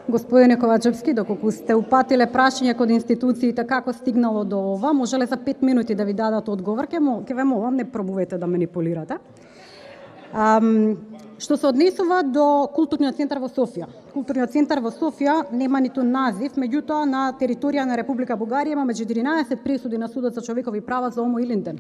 Господине Ковачевски, доколку сте упатиле прашање код институциите како стигнало до ова, можеле за 5 минути да ви дадат одговор, ќе ве молам, не пробувате да манипулирате. Што се однесува до културниот центар во Софија. Културниот центар во Софија нема ниту назив, меѓутоа на територија на Република Бугарија има меѓу 11 пресуди на Судот за човекови права за Омо Илинден.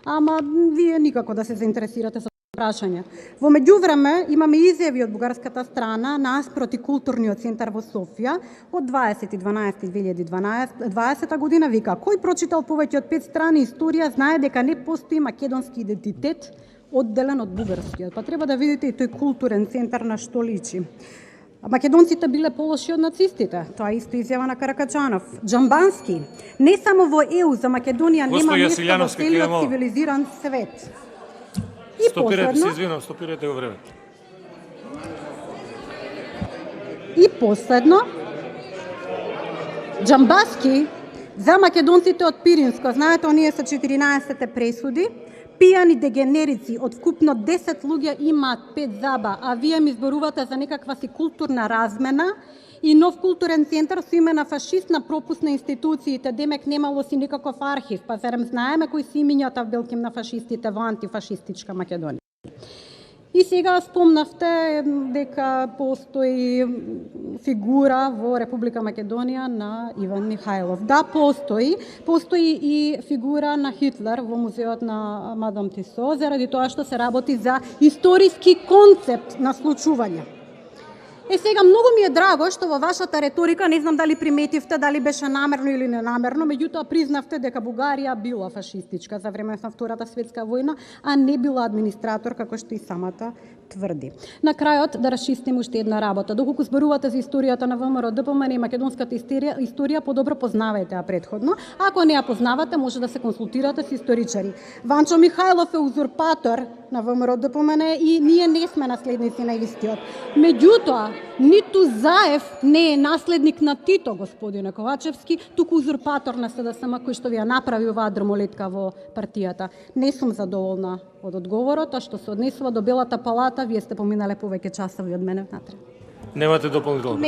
Ама вие никако да се заинтересирате за прашање. Во меѓувреме имаме изјави од бугарската страна наспроти културниот центар во Софија од 20.12.2020 година вика: кој прочитал повеќе од 5 страни историја знае дека не постои македонски идентитет одделен од бугарскиот. Па треба да видите и тој културен центар на што личи. Македонците биле полоши од нацистите. Тоа е исто изјава на Каракачанов. Џамбански: не само во ЕУ за Македонија нема место во целиот цивилизиран свет. И стопирате се, извинам, стопирате го времето. И последно, Џамбаски за македонците од Пиринско. Знаете, оние се 14 пресуди. Пијани дегенерици од вкупно 10 луѓе имаат 5 заба, а вие ми зборувате за некаква си културна размена и нов културен центар со име на фашист на пропуск на институциите, демек немало си никаков архив, па зарем знаеме кои си имињата белким на фашистите во антифашистичка Македонија. И сега спомнавте дека постои фигура во Република Македонија на Иван Михајлов. Да, постои. Постои и фигура на Хитлер во музеот на Мадам Тисо, заради тоа што се работи за историски концепт на случување. Сега многу ми е драго што во вашата реторика, не знам дали приметивте, дали беше намерно или ненамерно, меѓутоа признавте дека Бугарија била фашистичка за време на Втората светска војна, а не била администратор како што и самата тврди. На крајот да расчистим уште една работа. Доколку зборувате за историјата на ВМРО ДПМН и македонската историја, подобро познавајте ја претходно. Ако не ја познавате, може да се консултирате со историчари. Ванчо Михајлов е узурпатор на ВМРО ДПМН и ние не сме наследници на истиот. Меѓутоа, ниту Заев не е наследник на Тито, господине Ковачевски, туку узурпатор на СДСМ кој што ви ја направи оваа дрмолетка во партијата. Не сум задоволна од одговорот, а што се однесува до Белата палата, вие сте поминале повеќе часови од мене внатре. Немате дополнително.